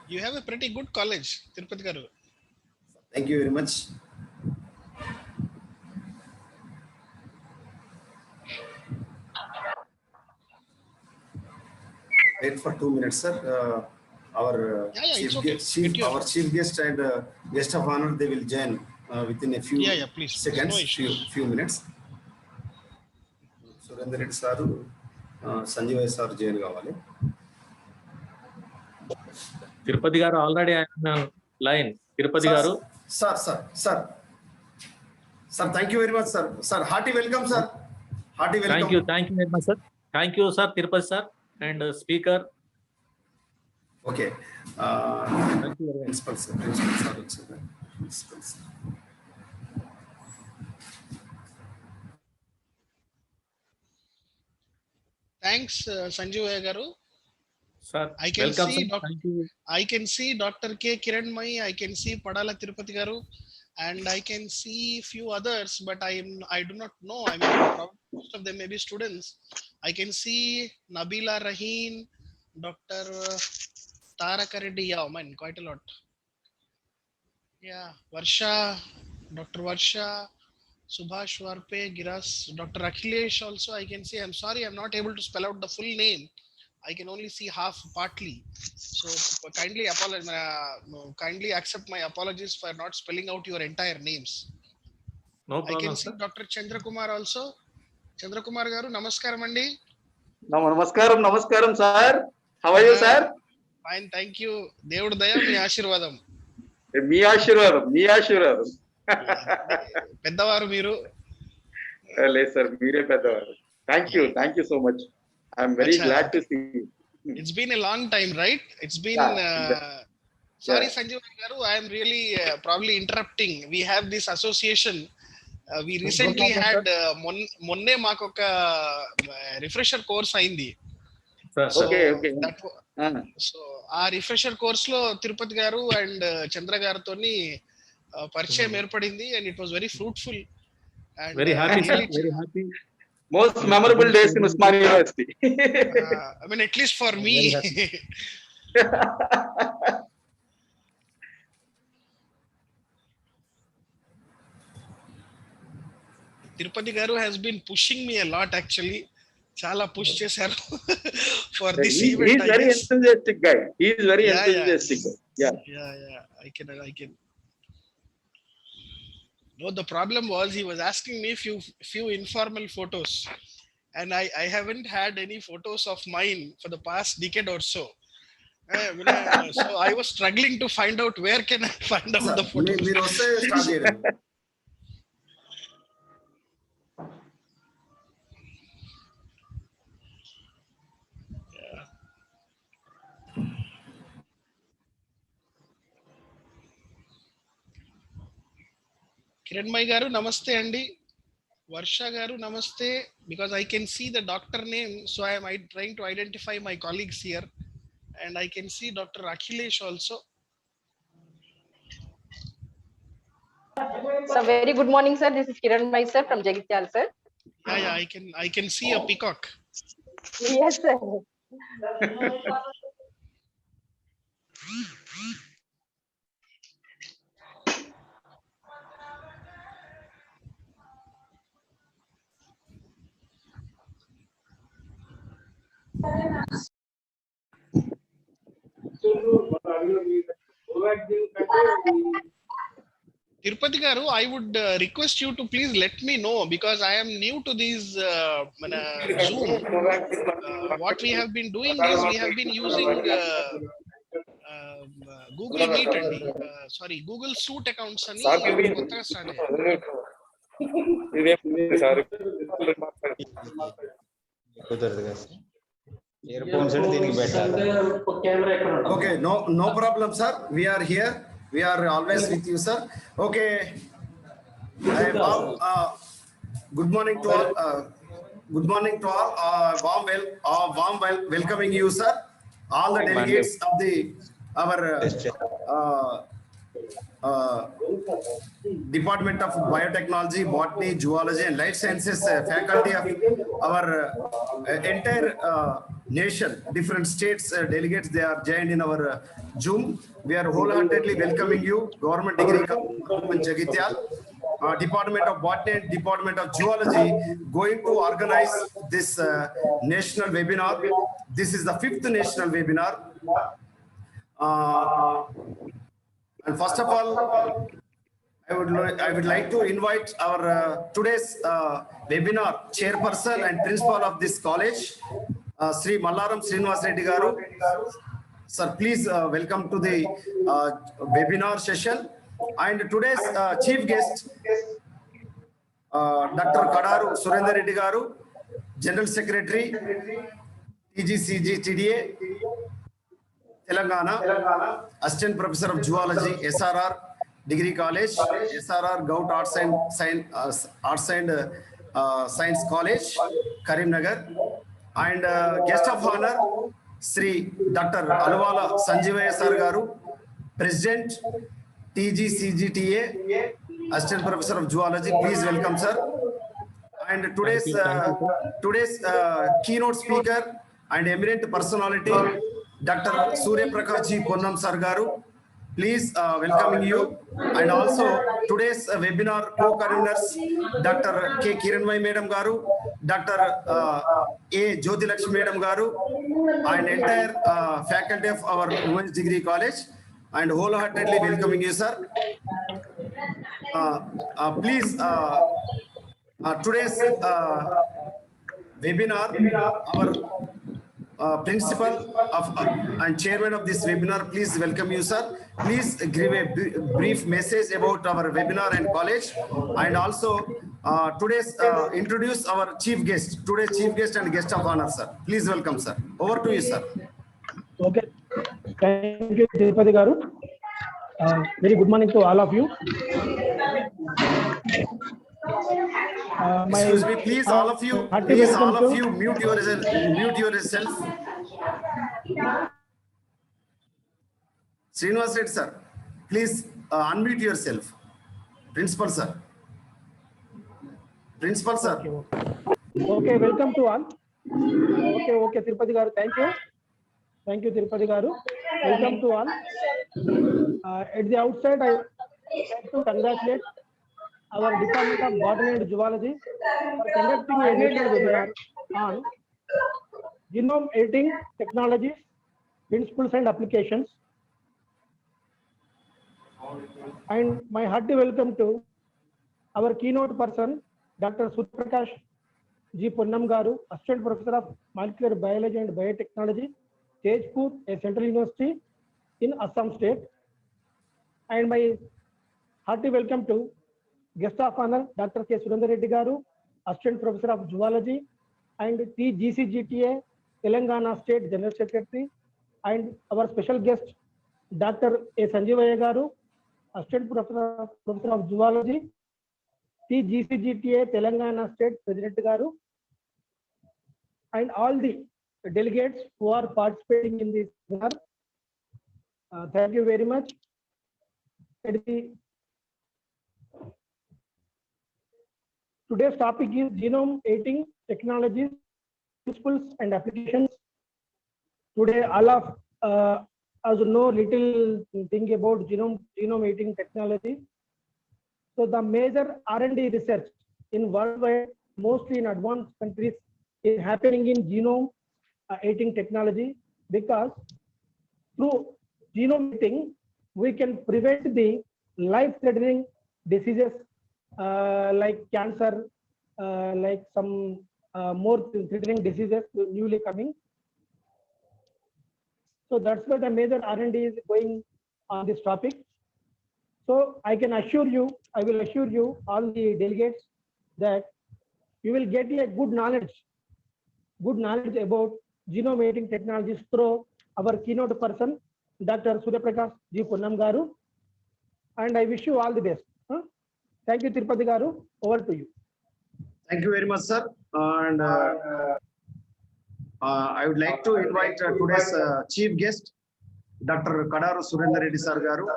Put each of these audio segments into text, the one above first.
You have a pretty good college, Tirupati garu. Thank you very much. Wait for 2 minutes, sir. Our chief guest and guest of honor, they will join within a few seconds, no few minutes. Surendra Reddy sir, Sanjeev sir join kavali. Tirupati garu already on line. Tirupati garu. Sir, thank you very much, sir. Sir, hearty welcome, sir. Hearty welcome. Thank you very much, sir. Thank you, sir, Tirupati sir and speaker. Okay. Thank you very much. Principal sir. Principal sir. Thanks, Sanjeev garu. Sir, I can welcome, see sir. Thank you. I can see Dr. K. Kiranmai, I can see Padala Tirupati garu, and I can see few others, but I do not know. I mean, most of them may be students. I can see Nabila Raheen, Dr. Taraka Reddy. Yeah, man, quite a lot. Yeah, Varsha, Dr. Varsha, Subhash Warpe, Giras, Dr. Akhilesh also. I can see. I'm sorry, I'm not able to spell out the full name. I can only see half, partly. So kindly accept my apologies for not spelling out your entire names. No problem, I can see sir. Dr. Chandra Kumar also. Chandra Kumar garu, namaskaram andi. Namaskaram, sir. How are you, sir? Fine, thank you. Devudu daya మీ ఆశీర్వాదం. మీ ఆశీర్వాదం. పెద్దవారు మీరు. లేదు sir, మీరే పెద్దవారు. Thank you so much. I'm very glad to see you. It's been a long time, right? It's been sorry, Sanjeev garu, I am really probably interrupting. We have this association. We recently had monne maaku oka refresher course aindi. So, okay. So ఆ refresher course లో తిరుపతి గారు and చంద్ర గారితోని పరిచయం ఏర్పడింది, and it was very fruitful and very happy, sir. Very happy. Most memorable days in Usmania University. I mean, at least for me. Tirupati garu has been pushing me a lot actually. Chala push chesaru for this event. He's very enthusiastic guy. He is very enthusiastic. Yeah. I can. No, the problem was he was asking me few informal photos, and I haven't had any photos of mine for the past decade or so. So I was struggling to find out where can I find out the photos. మీరు వస్తే start చేయండి. Kiranmai garu, namaste andi. Varsha garu, namaste. Because I can see the doctor name, so I am trying to identify my colleagues here. And I can see Dr. Akhilesh also. So very good morning, sir. This is Kiranmai sir from Jagityal, sir. Yeah, I can see a peacock. Yes, sir. Tirupati garu, I would request you to please let me know, because I am new to these Zoom. What we have been doing is we have been using Google Meet andi. Sorry, Google Suite accounts ani kottaga start ayyayi. Okay, no problem, sir. We are here. We are always with you, sir. Okay. Good morning to all. Good morning to all. Warm welcoming you, sir. All the delegates of our Department of Biotechnology, Botany, Zoology and Life Sciences faculty of our entire nation, different states delegates, they are joined in our Zoom. We are wholeheartedly welcoming you, Government Degree College, Jagityal, Department of Botany and Department of Zoology, going to organize this national webinar. This is the 5th national webinar. And first of all, I would like to invite our today's webinar chairperson and principal of this college, Sri Mallaram Srinivas Reddy Garu. Sir, please welcome to the webinar session. And today's chief guest, Dr. Kadaru Surendra Reddy Garu, General Secretary, TGCG TDA, Telangana, Assistant Professor of Zoology, SRR Degree College, SRR Gout Arts and Science College, Karimnagar, and guest of honor, Sri Dr. Alwala Sanjeevaya Sir Garu, President, TGCGTA, Assistant Professor of Zoology. Please welcome, sir. And today's keynote speaker and eminent personality, Dr. Surya Prakash G. Ponnam Sir Garu. Please welcoming you. And also today's webinar co-conveners, Dr. K. Kiranmai Madam Garu, Dr. A. Jyoti Lakshmi Madam Garu, and entire faculty of our Women's Degree College, and wholeheartedly welcoming you, sir. Please, today's webinar, our principal of and chairman of this webinar, please welcome you, sir. Please give a brief message about our webinar and college, and also today's introduce our chief guest, today's chief guest and guest of honor, sir. Please welcome, sir. Over to you, sir. Okay, thank you, Tirupati Garu. Very good morning to all of you. Excuse me, please, all of you, mute yourself. Srinivas Reddy, sir, please unmute yourself. Principal, sir. Principal, sir. Okay, welcome to all. Okay, Tirupati Garu, thank you. Thank you, Tirupati Garu. Welcome to all. At the outset, I would like to congratulate our Department of Botany and Zoology for conducting a national webinar on genome editing technologies, principles and applications. And my hearty welcome to our keynote person, Dr. Surya Prakash G. Ponnam Garu, Assistant Professor of Molecular Biology and Biotechnology, Tezpur, a Central University in Assam State. And my hearty welcome to guest of honor, Dr. K. Surendra Reddy Garu, Assistant Professor of Zoology and TGCGTA, Telangana State General Secretary, and our special guest, Dr. A. Sanjeevaya Garu, Assistant Professor of Zoology, TGCGTA, Telangana State President Garu, and all the delegates who are participating in this webinar. Thank you very much. Today's topic is genome editing technologies, principles and applications. Today, all of us know little thing about genome editing technology. So the major R&D research in worldwide, mostly in advanced countries, is happening in genome editing technology, because through genome editing, we can prevent the life-threatening diseases like cancer, like some more threatening diseases newly coming. So that's why the major R&D is going on this topic. So I will assure you, all the delegates, that you will get a good knowledge about genome editing technologies through our keynote person, Dr. Surya Prakash G. Ponnam Garu. And I wish you all the best. Thank you, Tirupati Garu. Over to you. Thank you very much, sir. And I would like to invite today's chief guest, Dr. Kadaru Surendra Reddy Sir Garu,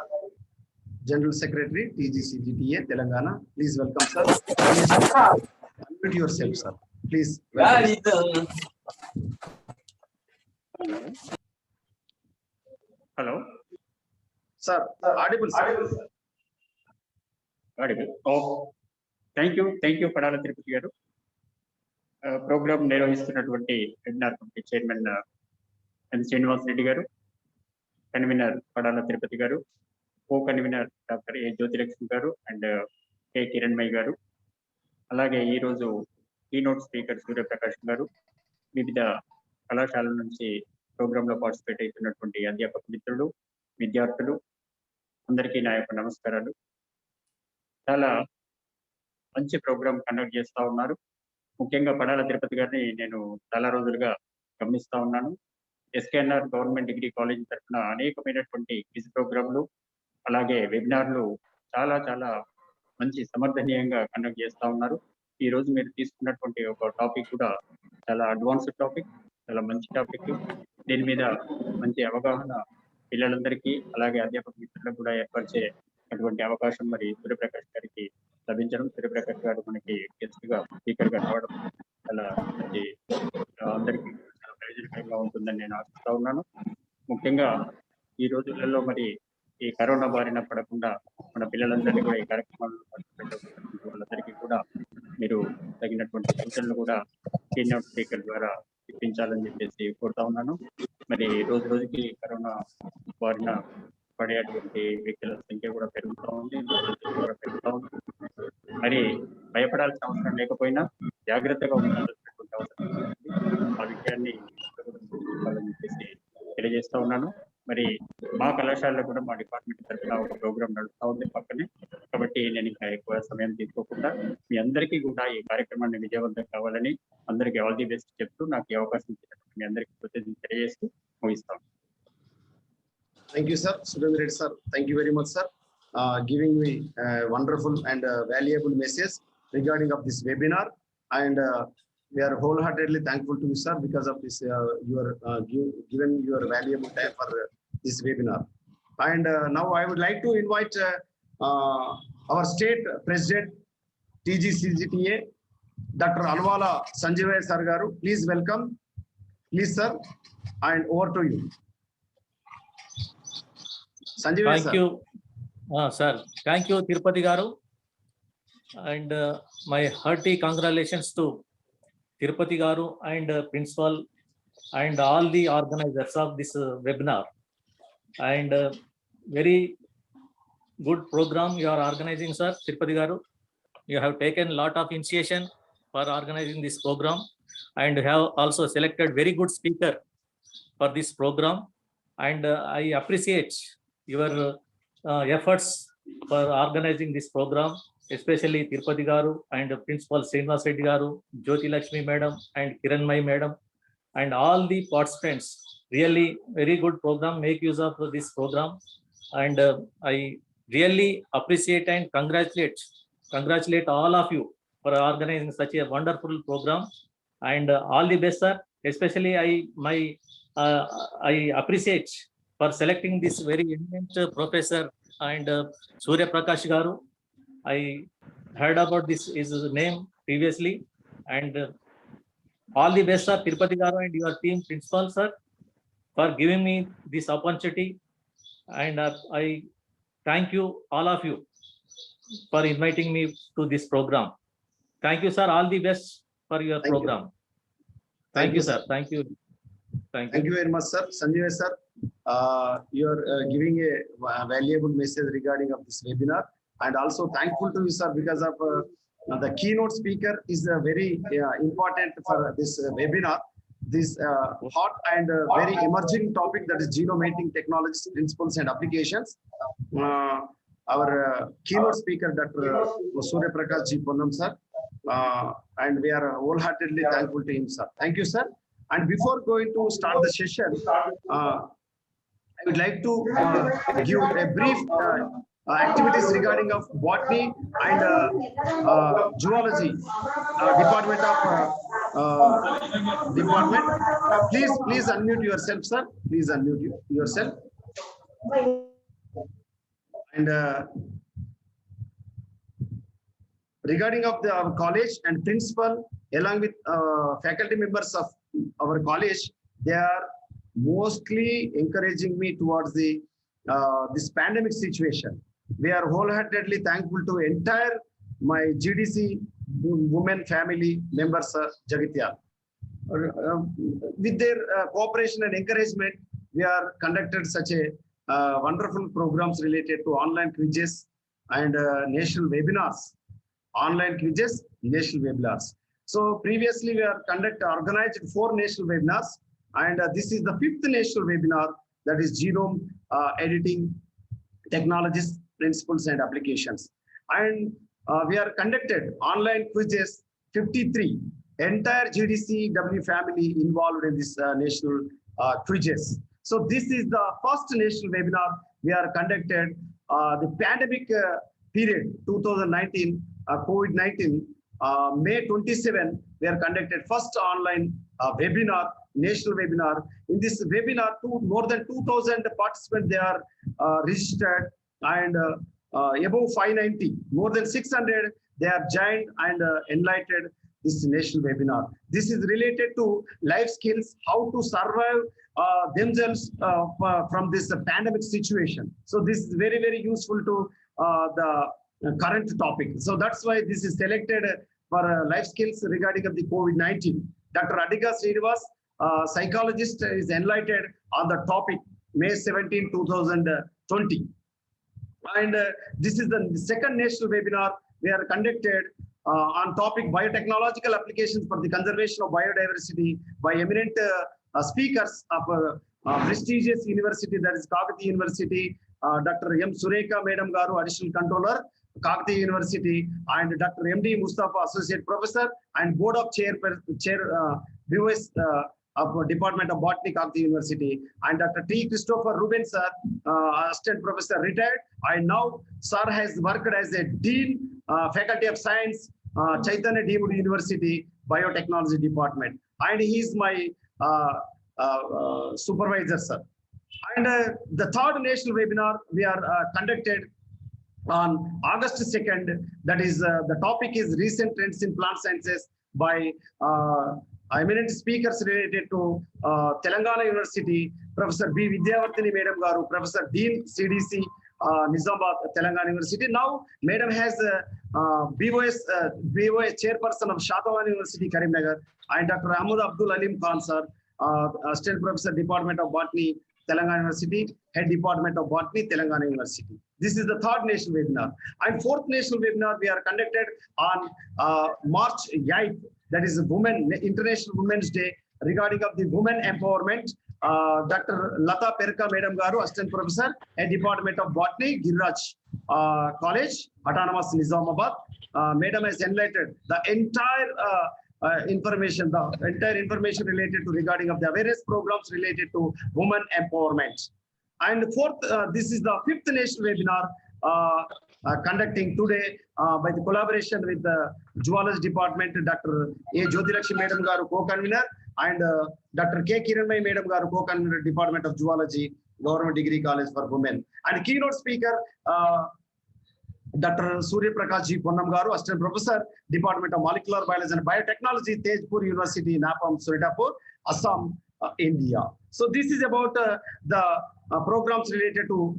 General Secretary, TGCGTA, Telangana. Please welcome, sir. Please unmute yourself, sir. Please. Sir, audible, sir. Audible. Oh, thank you, Padala Tirupati garu. Program నిర్వహిస్తున్నటువంటి webinar committee chairman N Srinivas Reddy గారు, convener Padala Tirupati గారు, co convener doctor A Jyothilakshmi గారు and K Kiranmayi గారు, అలాగే ఈరోజు keynote speaker Suryaprakash గారు, వివిధ కళాశాలల నుంచి ప్రోగ్రాంలో పార్టిసిపేట్ అవుతున్నటువంటి అధ్యాపక మిత్రులు, విద్యార్థులు అందరికీ నా యొక్క నమస్కారాలు. చాలా మంచి ప్రోగ్రాం కండక్ట్ చేస్తూ ఉన్నారు. ముఖ్యంగా పడాల తిరుపతి గారిని నేను చాలా రోజులుగా గమనిస్తూ ఉన్నాను. ఎస్కేఎన్ఆర్ గవర్నమెంట్ డిగ్రీ కాలేజ్ తరఫున అనేకమైనటువంటి క్విజ్ ప్రోగ్రాంలు అలాగే వెబినార్లు చాలా చాలా మంచి సమర్థనీయంగా కండక్ట్ చేస్తూ ఉన్నారు. ఈ రోజు మీరు తీసుకున్నటువంటి ఒక టాపిక్ కూడా చాలా అడ్వాన్స్డ్ టాపిక్, చాలా మంచి టాపిక్. దీని మీద మంచి అవగాహన పిల్లలందరికీ అలాగే అధ్యాపక మిత్రులకు కూడా ఏర్పరిచే అటువంటి అవకాశం మరి సూర్యప్రకాష్ గారికి లభించడం, సూర్యప్రకాష్ గారు మనకి గెస్ట్ గా స్పీకర్ గా రావడం చాలా మంచి అందరికీ చాలా ప్రయోజనకరంగా ఉంటుందని నేను ఆశిస్తా ఉన్నాను. ముఖ్యంగా ఈ రోజులలో మరి ఈ కరోనా బారిన పడకుండా మన పిల్లలందరినీ కూడా ఈ కార్యక్రమాల్లో పాల్గొనేటటువంటి వాళ్ళందరికీ కూడా మీరు తగినటువంటి సూచనలు కూడా కీనోట్ స్పీకర్ ద్వారా ఇప్పించాలని చెప్పేసి కోరుతా ఉన్నాను. మరి రోజు రోజుకి కరోనా బారిన పడేటువంటి వ్యక్తుల సంఖ్య కూడా పెరుగుతూ ఉంది, మరి భయపడాల్సిన అవసరం లేకపోయినా జాగ్రత్తగా ఉండాల్సినటువంటి అవసరం ఉంది. ఆ విషయాన్ని చెప్పేసి తెలియజేస్తా ఉన్నాను. మరి మా కళాశాలలో కూడా మా డిపార్ట్మెంట్ తరఫున ఒక ప్రోగ్రామ్ నడుస్తూ ఉంది పక్కనే, కాబట్టి నేను ఇంకా ఎక్కువ సమయం తీసుకోకుండా మీ అందరికీ కూడా ఈ కార్యక్రమాన్ని విజయవంతం కావాలని అందరికీ ఆల్ ది బెస్ట్ చెప్తూ నాకు ఈ అవకాశం ఇచ్చినట్టు మీ అందరికీ కృతజ్ఞతలు తెలియజేస్తూ ముగిస్తాను. Thank you, sir. Surendra Reddy, sir. Thank you very much, sir. Giving me a wonderful and valuable message regarding of this webinar. And we are wholeheartedly thankful to you, sir, because of this, given your valuable time for this webinar. And now I would like to invite our state president, TGCGTA, Dr. Alwala Sanjivaya sir garu. Please welcome. Please, sir. And over to you. Sanjivaya Thank sir. you, sir. Thank you, Tirupati garu. And my hearty congratulations to Tirupati garu and principal and all the organizers of this webinar. And very good program you are organizing, sir, Tirupati garu. You have taken lot of initiation for organizing this program and have also selected very good speaker for this program. And I appreciate your efforts for organizing this program, especially Tirupati garu and Principal Srinivas Reddy garu, Jyoti Lakshmi madam and Kiranmai madam and all the participants. Really very good program. Make use of this program, and I really appreciate and congratulate all of you for organizing such a wonderful program. And all the best, sir. Especially I appreciate for selecting this very eminent professor and Surya Prakash garu. I heard about his name previously, and all the best, sir, Tirupati garu and your team, principal, sir, for giving me this opportunity. And I thank you, all of you, for inviting me to this program. Thank you, sir. All the best for your Thank you. program. Thank you, sir. Thank you. Thank you very much, sir. Sanjay sir, you are giving a valuable message regarding of this webinar, and also thankful to you, sir, because of the keynote speaker is very important for this webinar. This hot and very emerging topic, that is genome-editing technologies, principles and applications. Our keynote speaker, Dr. Surya Prakash Ji Ponnam sir, and we are wholeheartedly thankful to him, sir. Thank you, sir. And before going to start the session, I would like to give a brief activities regarding of botany and zoology department of department. Please unmute yourself, sir. Please unmute yourself. And regarding of our college and principal, along with faculty members of our college, they are mostly encouraging me towards the this pandemic situation. We are wholeheartedly thankful to entire my GDC women family members, Jagatyal. With their cooperation and encouragement, we are conducted such a wonderful programs related to online quizzes and national webinars. Online quizzes, national webinars. So previously we are organized 4 national webinars, and this is the 5th national webinar, that is genome editing technologies, principles and applications. And we are conducted online quizzes 53. Entire GDCW family involved in this national quizzes. So this is the first national webinar we are conducted. The pandemic period 2019, COVID-19, May 27, we are conducted first online webinar, national webinar. In this webinar, more than 2,000 participants they are registered, and above 590, more than 600 they have joined and enlightened this national webinar. This is related to life skills, how to survive themselves from this pandemic situation. So this is very, very useful to the current topic. So that's why this is selected for life skills regarding of the COVID-19. Dr. Adhika Srinivas, psychologist, is enlightened on the topic May 17, 2020. And this is the second national webinar we are conducted on topic biotechnological applications for the conservation of biodiversity by eminent speakers of prestigious university, that is Kakatiya University, Dr. M. Surekha Madam Garu, Additional Controller, Kakatiya University, and Dr. M.D. Mustafa, Associate Professor and Board of Chair VOS of Department of Botany, Kakatiya University, and Dr. T. Christopher Rubin, sir, Assistant Professor, retired, and now sir has worked as a Dean, Faculty of Science, Chaitanya Deemed University, Biotechnology Department, and he is my supervisor, sir. And the third national webinar we are conducted on August 2nd. That is, the topic is recent trends in plant sciences by eminent speakers related to Telangana University, Professor B. Vidyavardhini Madam Garu, Professor Dean CDC, Nizamabad, Telangana University. Now, Madam has BOS Chairperson of Shatavan University, Karimnagar, and Dr. Ahmad Abdul Alim Khan, sir, Assistant Professor, Department of Botany, Telangana University, Head Department of Botany, Telangana University. This is the third national webinar. And fourth national webinar we are conducted on March 8th, that is International Women's Day, regarding of the women empowerment. Dr. Lata Perka Madam Garu, Assistant Professor at Department of Botany, Giriraj College, Autonomous Nizamabad. Madam has enlightened the entire information related to regarding of the awareness programs related to women empowerment. And fourth, this is the fifth national webinar conducting today by the collaboration with the Zoology Department, Dr. A. Jyotilakshmi Madam Garu, co-convener, and Dr. K. Kiranmai Madam Garu, co-convener, Department of Zoology, Government Degree College for Women. And keynote speaker, Dr. Surya Prakash G. Ponnam Garu, Assistant Professor, Department of Molecular Biology and Biotechnology, Tejpur University, Napam, Suritapur, Assam, India. So this is about the programs related to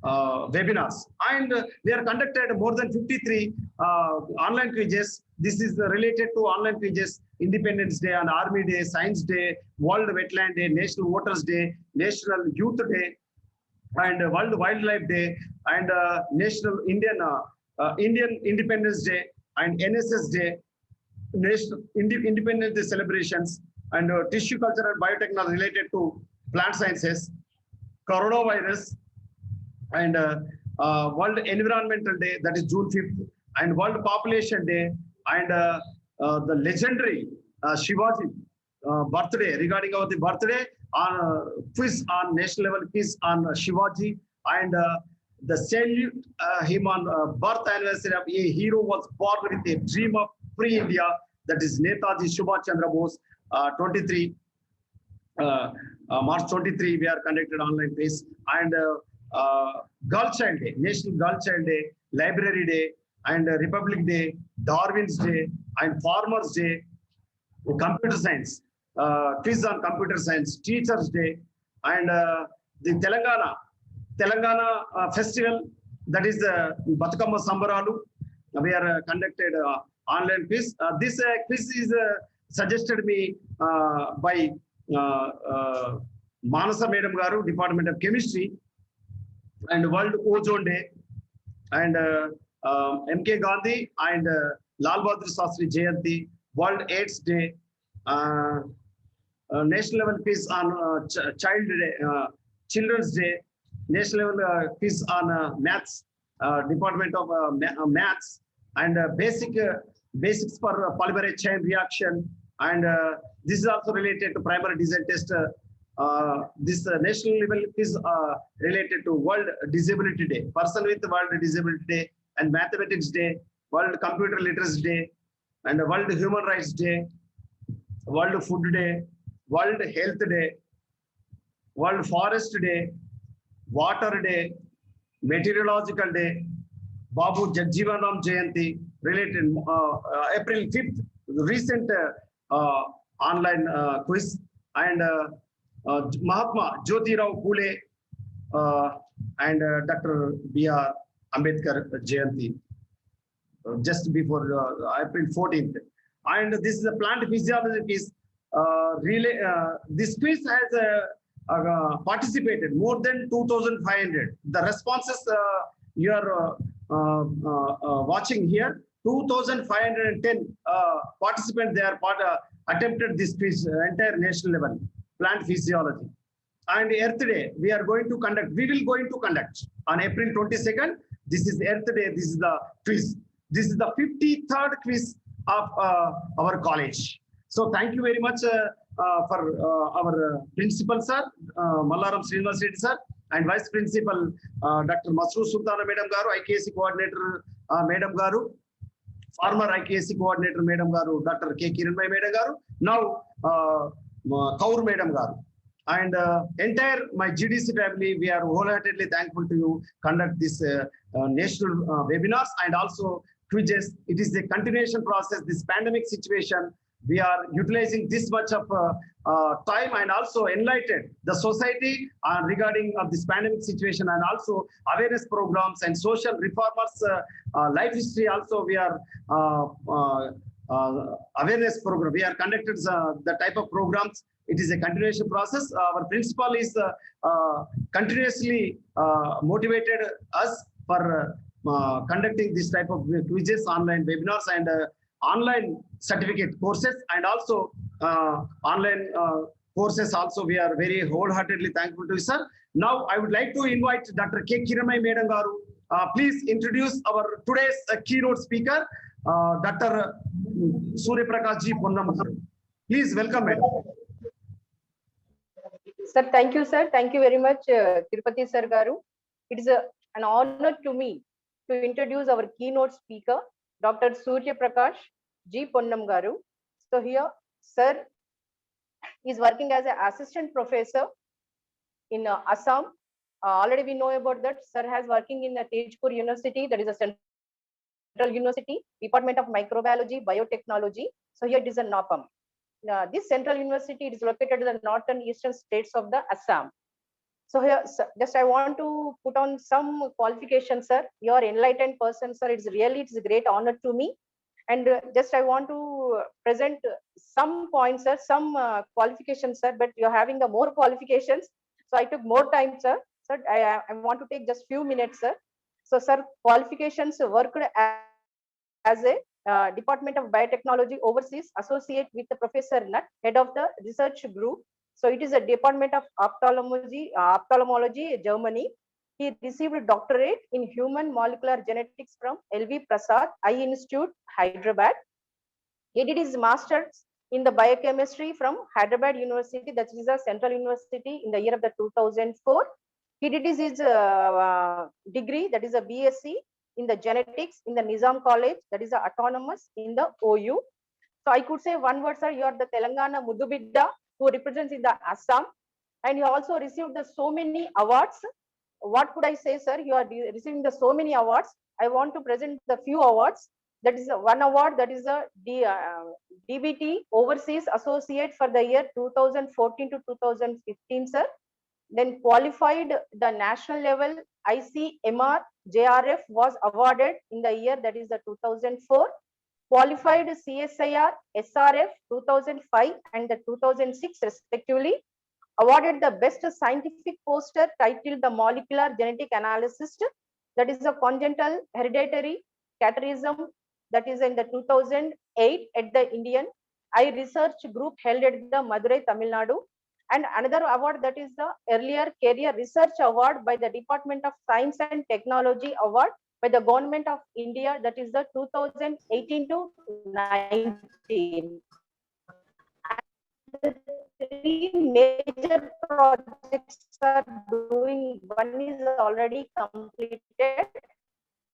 webinars, and we are conducted more than 53 online quizzes. This is related to online quizzes: Independence Day and Army Day, Science Day, World Wetland Day, National Voters Day, National Youth Day, and World Wildlife Day, and National Indian Independence Day, and NSS Day, National Independence Day celebrations, and tissue culture and biotechnology related to plant sciences, coronavirus, and World Environmental Day, that is June 5th, and World Population Day, and the legendary Shivaji birthday, regarding our the birthday, on quiz on national level, quiz on Shivaji, and the salute him on birth anniversary of a hero was born with a dream of free India, that is Netaji Subhash Chandra Bose, 23 March 23, we are conducted online quiz, and Girl Child Day, National Girl Child Day, Library Day, and Republic Day, Darwin's Day, and Farmers Day, Computer Science, quiz on Computer Science, Teachers Day, and the Telangana Telangana festival, that is Batukama Sambaralu. We are conducted online quiz. This quiz is suggested me by Manasa Madam Garu, Department of Chemistry, and World Ozone Day, and MK Gandhi and Lal Bahadur Shastri Jayanti, World AIDS Day, national level quiz on Children's Day, national level quiz on maths, Department of Maths, and basics for polymerase chain reaction, and this is also related to primary design test. This national level is related to World Disability Day, Person with World Disability Day, and Mathematics Day, World Computer Literacy Day, and World Human Rights Day, World Food Day, World Health Day, World Forest Day, Water Day, Meteorological Day, Babu Jagjivanram Jayanti, related April 5th, recent online quiz, and Mahatma Jyotirao Phule and Dr. B.R. Ambedkar Jayanti, just before April 14th. And this is a plant physiology quiz. This quiz has participated more than 2,500. The responses you are watching here, 2,510 participants, they are attempted this quiz, entire national level, plant physiology. And Earth Day, we will going to conduct on April 22nd. This is Earth Day, this is the quiz. This is the 53rd quiz of our college. So thank you very much for our principal sir, Mallaram Srinivas Reddy sir, and vice principal Dr. Masroor Sultana Madam Garu, IKSC coordinator Madam Garu, former IKSC coordinator Madam Garu, Dr. K. Kiranmai Madam Garu, now Kaur Madam Garu. And entire my GDC family, we are wholeheartedly thankful to you conduct this national webinars and also quizzes. It is a continuation process. This pandemic situation, we are utilizing this much of time and also enlightened the society regarding of this pandemic situation, and also awareness programs and social reformers life history. Also, we are awareness program. We are conducted the type of programs. It is a continuation process. Our principal is continuously motivated us for conducting this type of quizzes, online webinars, and online certificate courses, and also online courses. Also, we are very wholeheartedly thankful to you, sir. Now, I would like to invite Dr. K. Kiranmai Madam Garu. Please introduce our today's keynote speaker, Dr. Surya Prakash Ji Ponnam. Please welcome, madam. Sir, thank you, sir. Thank you very much, Tirupati Sir Garu. It is an honor to me to introduce our keynote speaker, Dr. Surya Prakash G. Ponnam Garu. So here, sir is working as an assistant professor in Assam. Already we know about that. Sir has working in Tejpur University, that is a central university, Department of Microbiology, Biotechnology. So here it is a NAPAM. This central university, it is located in the northern eastern states of the Assam. So here, sir, just I want to put on some qualifications, sir. You are enlightened person, sir. It's a great honor to me. And just I want to present some points, sir, some qualifications, sir. But you're having the more qualifications, so I took more time, sir. Sir, I want to take just few minutes, sir. So, sir, qualifications worked as a Department of Biotechnology overseas, associate with the Professor Nutt, head of the research group. So it is a Department of Ophthalmology, Germany. He received a doctorate in human molecular genetics from LV Prasad Eye Institute, Hyderabad. He did his master's in the biochemistry from Hyderabad University, that is a central university, in the year of the 2004. He did his degree, that is a BSc in the genetics in the Nizam College, that is autonomous in the OU. So I could say one word, sir, you are the Telangana Mudubidda who represents in the Assam, and you also received so many awards. What could I say, sir? You are receiving so many awards. I want to present the few awards. That is one award, that is a DBT Overseas Associate for the year 2014 to 2015, sir. then qualified the national level ICMR JRF was awarded in the year that is the 2004, qualified CSIR SRF 2005 and the 2006 respectively, awarded the best scientific poster titled The Molecular Genetic Analysis, that is a congenital hereditary cateterism, that is in the 2008 at the Indian Eye Research Group held at the Madurai, Tamil Nadu. And another award, that is the earlier Career Research Award by the Department of Science and Technology Award by the Government of India, that is the 2018 to 19. And the three major projects are doing, one is already completed,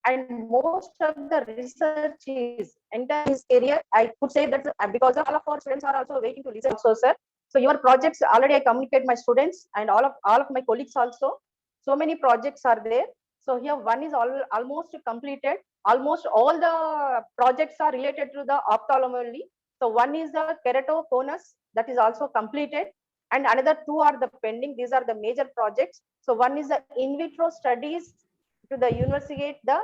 and most of the research is entire his career. I could say that because of all of our students are also waiting to listen. So, sir, so your projects already I communicate my students and all of my colleagues also. So many projects are there. So here one is almost completed. Almost all the projects are related to the ophthalmology. So one is the keratoconus, that is also completed, and another two are the pending. These are the major projects. So one is the in vitro studies to the investigate the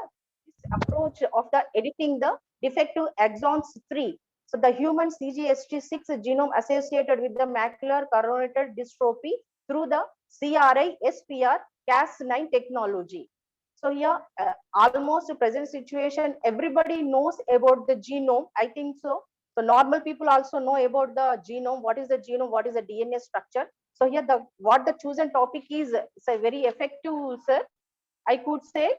approach of the editing the defective exons 3. So the human CGST6 genome associated with the macular carotid dystrophy through the CRISPR Cas9 technology. So here, almost present situation, everybody knows about the genome. I think so. So normal people also know about the genome. What is the genome? What is the DNA structure? So here, what the chosen topic is a very effective, sir. I could say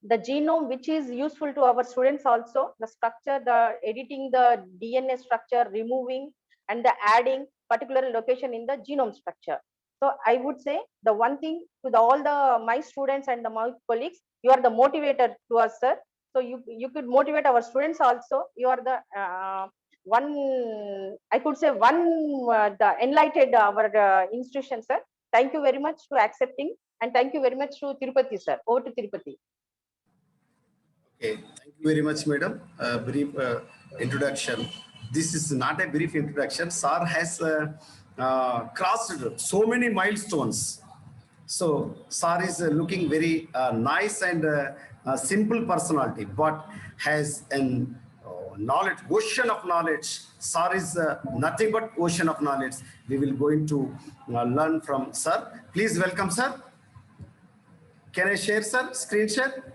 the genome, which is useful to our students also, the structure, the editing the DNA structure, removing and the adding particular location in the genome structure. So I would say the one thing to all the my students and my colleagues, you are the motivator to us, sir. So you could motivate our students also. You are the one, I could say one, the enlightened our institution, sir. Thank you very much to accepting, and thank you very much to Tirupati, sir. Over to Tirupati. Okay, thank you very much, madam. Brief introduction. This is not a brief introduction. Sir has crossed so many milestones. So Sir is looking very nice and simple personality, but has an knowledge, ocean of knowledge. Sir is nothing but ocean of knowledge. We will going to learn from Sir. Please welcome, Sir. Can I share, Sir? Screen share.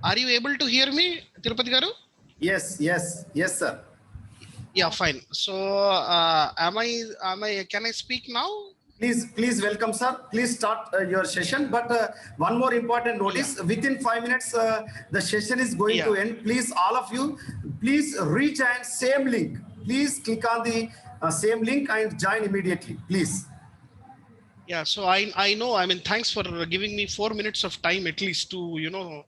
Are you able to hear me, Tirupati Garu? Yes, yes, yes, sir. Yeah, fine. So, can I speak now? Please welcome, sir. Please start your session. But one more important notice: within 5 minutes, the session is going to end. Please, all of you, please rejoin same link. Please click on the same link and join immediately, please. Yeah, so I know. I mean, thanks for giving me 4 minutes of time at least to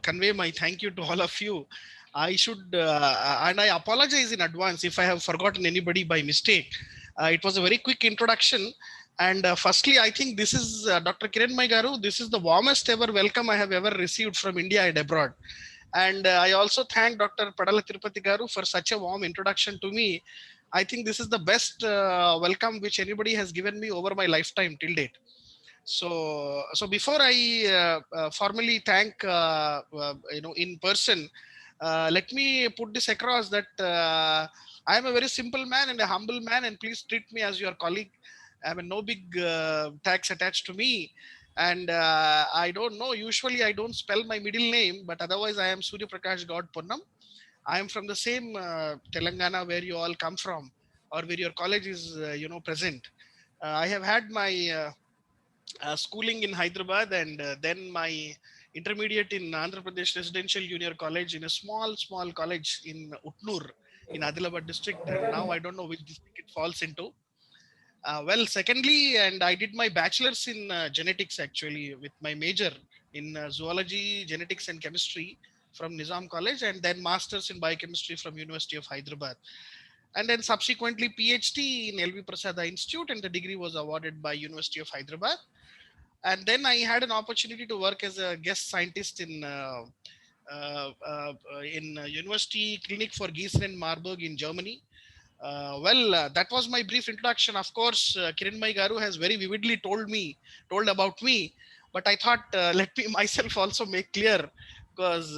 convey my thank you to all of you. I should and I apologize in advance if I have forgotten anybody by mistake. It was a very quick introduction. And firstly, I think this is Dr. Kiranmai Garu. This is the warmest ever welcome I have ever received from India and abroad. And I also thank Dr. Padala Tirupati Garu for such a warm introduction to me. I think this is the best welcome which anybody has given me over my lifetime till date. So before I formally thank in person, let me put this across that I am a very simple man and a humble man, and please treat me as your colleague. I mean, no big tags attached to me. And I don't know, usually I don't spell my middle name, but otherwise I am Surya Prakash God Ponnam. I am from the same Telangana where you all come from, or where your college is, present. I have had my schooling in Hyderabad, and then my intermediate in Andhra Pradesh Residential Junior College in a small college in Utnur in Adilabad district. And now I don't know which district it falls into. Well, secondly, and I did my bachelor's in genetics actually with my major in zoology, genetics and chemistry from Nizam College, and then master's in biochemistry from University of Hyderabad. and then subsequently PhD in LV Prasada Institute, and the degree was awarded by University of Hyderabad. And then I had an opportunity to work as a guest scientist in University Clinic for Gießen and Marburg in Germany. That was my brief introduction. Of course, Kiranmai Garu has very vividly told about me, but I thought let me myself also make clear, because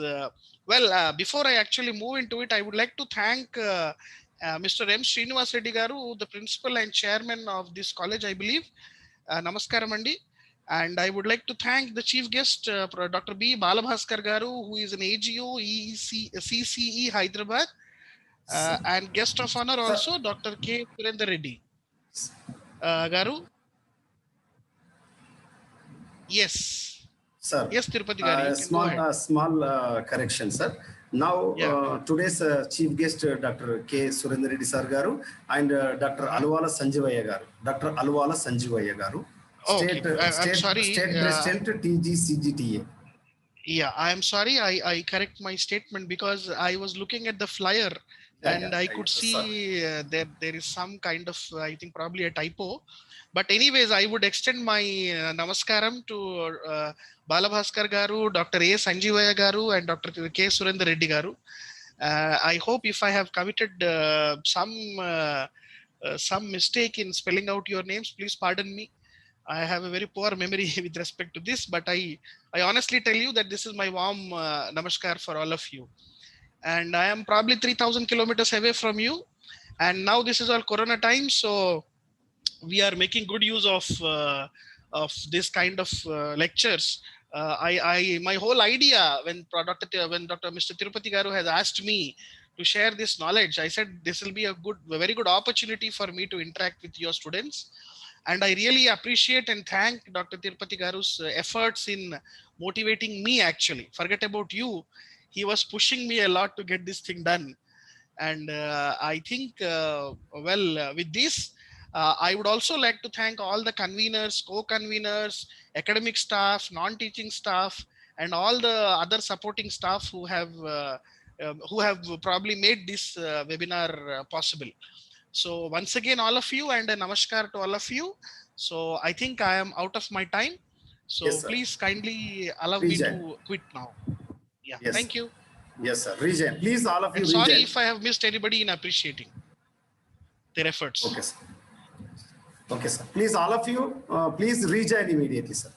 before I actually move into it, I would like to thank Mr. M. Srinivas Reddy Garu, the principal and chairman of this college, I believe. Namaskaram Andi. And I would like to thank the chief guest, Dr. B. Balabhaskar Garu, who is an AGO CCE Hyderabad, and guest of honor also Dr. K. Surendra Reddy Garu. Yes. Sir. Yes, Tirupati Garu. Small correction, sir. Now, today's chief guest, Dr. K. Surendra Reddy Sir Garu, and Dr. Alwala Sanjivaya Garu. Dr. Alwala Sanjivaya Garu. State President, TGCGTA. Yeah, I am sorry. I correct my statement because I was looking at the flyer and I could see that there is some kind of, I think probably a typo. But anyways, I would extend my namaskaram to Balabhaskar Garu, Dr. A. Sanjivaya Garu, and Dr. K. Surendra Reddy Garu. I hope if I have committed some mistake in spelling out your names, please pardon me. I have a very poor memory with respect to this, but I honestly tell you that this is my warm namaskar for all of you. And I am probably 3,000 kilometers away from you. And now this is all Corona time, so we are making good use of this kind of lectures. My whole idea when Dr. Mr. Tirupati Garu has asked me to share this knowledge, I said this will be a very good opportunity for me to interact with your students. And I really appreciate and thank Dr. Tirupati Garu's efforts in motivating me actually. Forget about you. He was pushing me a lot to get this thing done. And I think, with this, I would also like to thank all the conveners, co-conveners, academic staff, non-teaching staff, and all the other supporting staff who have probably made this webinar possible. So once again, all of you, and a namaskar to all of you. So I think I am out of my time. So yes, please kindly allow me to quit now. Yeah, yes. Thank you. Yes, sir. Rejoin. Please, all of you. Sorry if I have missed anybody in appreciating their efforts. Okay, sir. Okay, sir. Please, all of you, please rejoin immediately, sir.